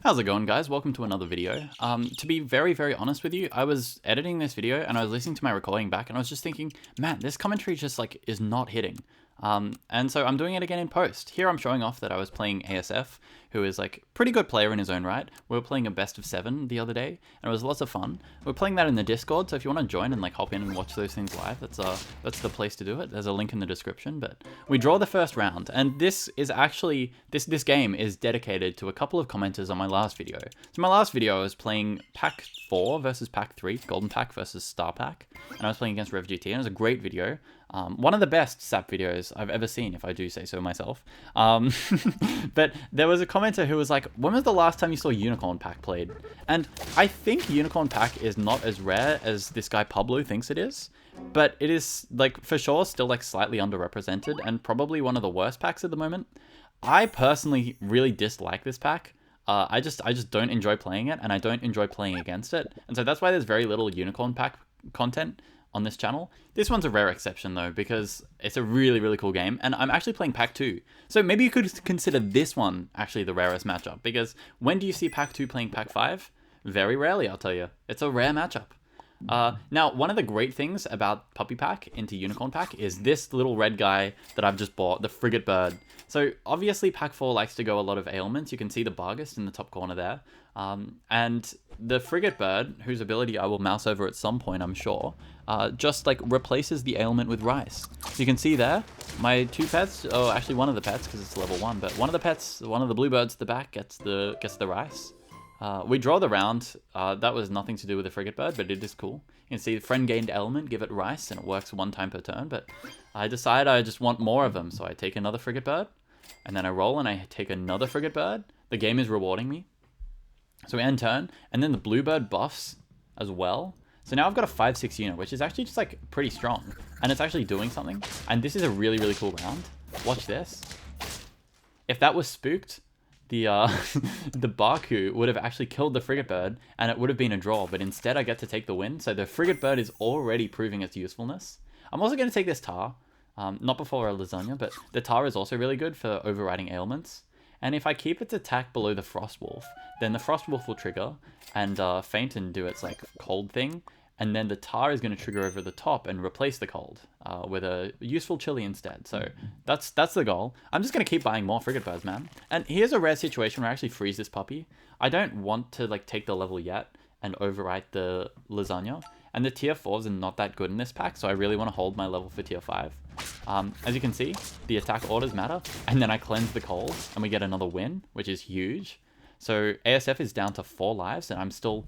How's it going, guys? Welcome to another video. To be very honest with you, I was editing this video and I was listening to my recording back and I was just thinking, man, this commentary just like is not hitting. And so I'm doing it again in post. Here I'm showing off that I was playing ASF, who is like pretty good player in his own right. We were playing a best of 7 the other day and it was lots of fun. We're playing that in the Discord, so if you want to join and like hop in and watch those things live, that's the place to do it. There's a link in the description. But we draw the first round, and this is actually this game is dedicated to a couple of commenters on my last video. So my last video I was playing Pack 4 versus Pack 3, Golden Pack versus Star Pack, and I was playing against RevGT, and it was a great video. One of the best SAP videos I've ever seen, if I do say so myself. But there was a commenter who was like, when was the last time you saw Unicorn Pack played? And I think Unicorn Pack is not as rare as this guy Pablo thinks it is, but it is like for sure still like slightly underrepresented and probably one of the worst packs at the moment. I personally really dislike this pack. I just don't enjoy playing it, and I don't enjoy playing against it. And so that's why there's very little Unicorn Pack content on this channel. This one's a rare exception though, because it's a really cool game, and I'm actually playing Pack 2. So maybe you could consider this one actually the rarest matchup, because when do you see Pack 2 playing Pack 5? Very rarely, I'll tell you. It's a rare matchup. Now, one of the great things about Puppy Pack into Unicorn Pack is this little red guy that I've just bought, the Frigate Bird. So obviously Pack 4 likes to go a lot of ailments. You can see the Bargist in the top corner there. And the Frigate Bird, whose ability I will mouse over at some point, I'm sure, just like replaces the ailment with rice. So you can see there, my two pets, oh actually one of the pets because it's level 1, but one of the pets, one of the bluebirds at the back gets the rice. We draw the round. That was nothing to do with the Frigate Bird, but it is cool. You can see the friend gained element, give it rice, and it works 1 time per turn, but I decide I just want more of them, so I take another Frigate Bird, and then I roll and I take another Frigate Bird. The game is rewarding me. So we end turn, and then the bluebird buffs as well. So now I've got a 5/6 unit, which is actually just like pretty strong, and it's actually doing something. And this is a really cool round. Watch this. If that was spooked, the the Baku would have actually killed the Frigate Bird, and it would have been a draw, but instead I get to take the win. So the Frigate Bird is already proving its usefulness. I'm also going to take this Tar, not before a Lasagna, but the Tar is also really good for overriding ailments. And if I keep its attack below the Frostwolf, then the Frostwolf will trigger and faint and do its like cold thing, and then the Tar is going to trigger over the top and replace the cold with a useful chili instead. So that's the goal. I'm just going to keep buying more Frigate Birds, man. And here's a rare situation where I actually freeze this puppy. I don't want to like take the level yet and overwrite the Lasagna. And the tier 4s are not that good in this pack, so I really want to hold my level for tier 5. As you can see, the attack orders matter, and then I cleanse the cold, and we get another win, which is huge. So ASF is down to 4 lives, and I'm still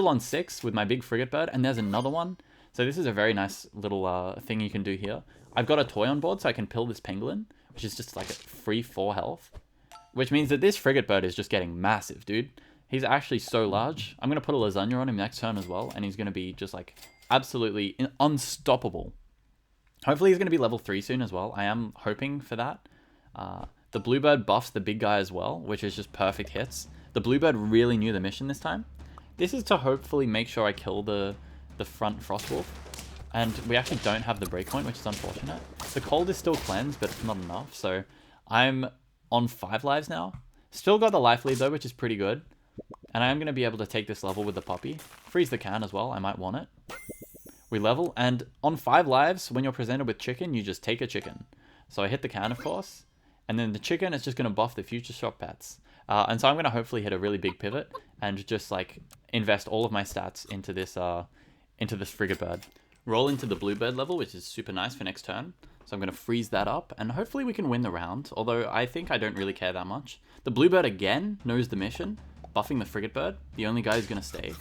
on 6 with my big Frigate Bird, and there's another one. So this is a very nice little thing you can do here. I've got a toy on board, so I can pill this Penguin, which is just like a free 4 health, which means that this Frigate Bird is just getting massive, dude. He's actually so large. I'm going to put a Lasagna on him next turn as well, and he's going to be just like absolutely unstoppable. Hopefully he's going to be level 3 soon as well. I am hoping for that. The Bluebird buffs the big guy as well, which is just perfect hits. The Bluebird really knew the mission this time. This is to hopefully make sure I kill the front Frostwolf. And we actually don't have the breakpoint, which is unfortunate. The cold is still cleansed, but it's not enough. So I'm on 5 lives now. Still got the life lead though, which is pretty good. And I am going to be able to take this level with the puppy. Freeze the can as well. I might want it. We level. And on 5 lives, when you're presented with chicken, you just take a chicken. So I hit the can, of course. And then the chicken is just going to buff the future shop pets. And so I'm going to hopefully hit a really big pivot and just like invest all of my stats into this Frigate Bird. Roll into the Bluebird level, which is super nice for next turn. So I'm going to freeze that up, and hopefully we can win the round. Although I think I don't really care that much. The Bluebird again knows the mission. Buffing the Frigate Bird, the only guy who's going to stay.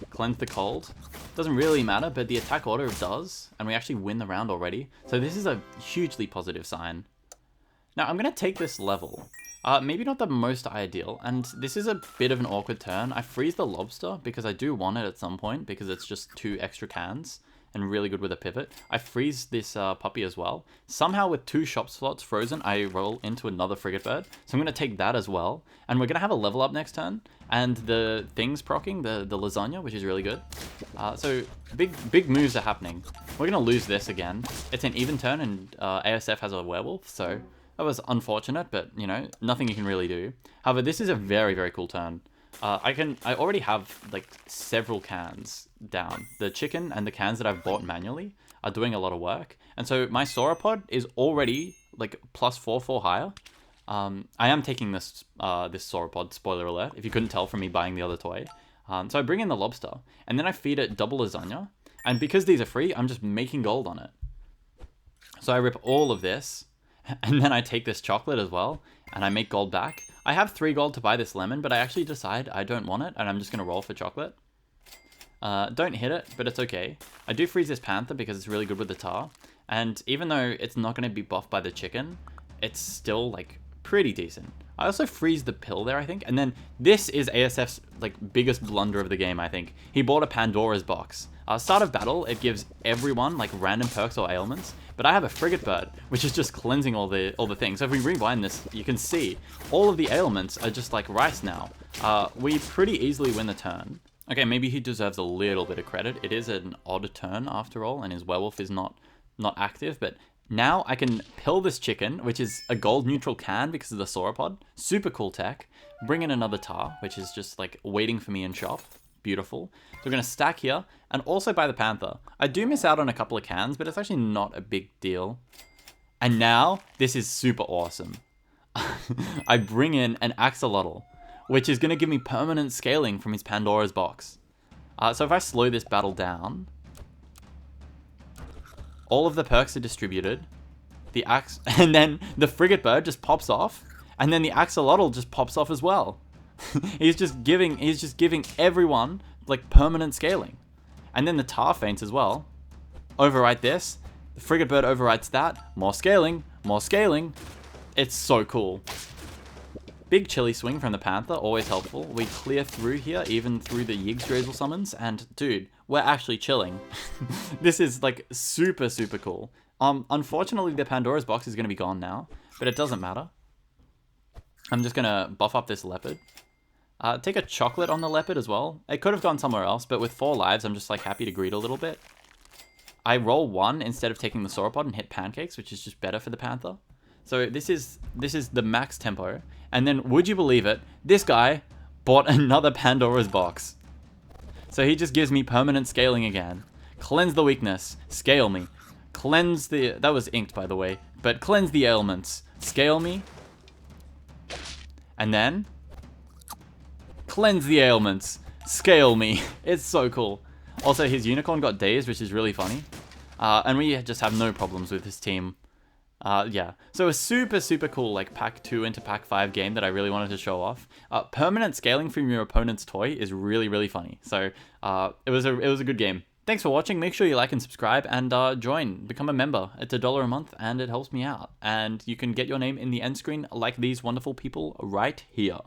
Cleanse the cold. Doesn't really matter, but the attack order does, and we actually win the round already. So this is a hugely positive sign. Now I'm going to take this level. Maybe not the most ideal, and this is a bit of an awkward turn. I freeze the Lobster because I do want it at some point, because it's just 2 extra cans and really good with a pivot. I freeze this puppy as well. Somehow with 2 shop slots frozen, I roll into another Frigate Bird. So I'm going to take that as well. And we're going to have a level up next turn. And the things proccing, the Lasagna, which is really good. So big moves are happening. We're going to lose this again. It's an even turn, and ASF has a werewolf, so That was unfortunate, but, you know, nothing you can really do. However, this is a very, very cool turn. I already have, like, several cans down. The chicken and the cans that I've bought manually are doing a lot of work. And so my sauropod is already, like, plus 4 higher. I am taking this sauropod, spoiler alert, if you couldn't tell from me buying the other toy. So I bring in the lobster, and then I feed it double lasagna. And because these are free, I'm just making gold on it. So I rip all of this, and then I take this chocolate as well, and I make gold back. I have 3 gold to buy this lemon, but I actually decide I don't want it, and I'm just going to roll for chocolate. Don't hit it, but it's okay. I do freeze this panther because it's really good with the tar. And even though it's not going to be buffed by the chicken, it's still, like, pretty decent. I also freeze the pill there, I think. And then this is ASF's, like, biggest blunder of the game, I think. He bought a Pandora's box. Start of battle, it gives everyone, like, random perks or ailments. But I have a frigate bird, which is just cleansing all the things. So if we rewind this, you can see all of the ailments are just like rice now. We pretty easily win the turn. Okay, maybe he deserves a little bit of credit. It is an odd turn after all, and his werewolf is not active. But now I can pill this chicken, which is a gold neutral can because of the sauropod. Super cool tech. Bring in another tar, which is just like waiting for me in shop. Beautiful. So we're going to stack here and also buy the panther. I do miss out on a couple of cans, but it's actually not a big deal. And now this is super awesome. I bring in an axolotl, which is going to give me permanent scaling from his Pandora's box. So if I slow this battle down, all of the perks are distributed. And then the frigate bird just pops off, and then the axolotl just pops off as well. he's just giving everyone like permanent scaling. And then the tar faints as well. Overwrite this. The frigate bird overwrites that. More scaling. More scaling. It's so cool. Big chili swing from the panther, always helpful. We clear through here, even through the Yggdrasil summons, and dude, we're actually chilling. This is like super, super cool. Unfortunately, the Pandora's box is going to be gone now, but it doesn't matter. I'm just going to buff up this leopard. Take a chocolate on the leopard as well. It could have gone somewhere else, but with 4 lives, I'm just like happy to greed a little bit. I roll 1 instead of taking the sauropod and hit pancakes, which is just better for the panther. So this is the max tempo. And then, would you believe it, this guy bought another Pandora's box. So he just gives me permanent scaling again. Cleanse the weakness. Scale me. Cleanse the... That was inked, by the way. But cleanse the ailments. Scale me. And then... Cleanse the ailments. Scale me. It's so cool. Also, his unicorn got dazed, which is really funny. And we just have no problems with his team. Yeah. So a super, super cool, like, Pack 2 into Pack 5 game that I really wanted to show off. Permanent scaling from your opponent's toy is really, really funny. So, it was a good game. Thanks for watching. Make sure you like and subscribe and join. Become a member. It's $1 a month and it helps me out. And you can get your name in the end screen like these wonderful people right here.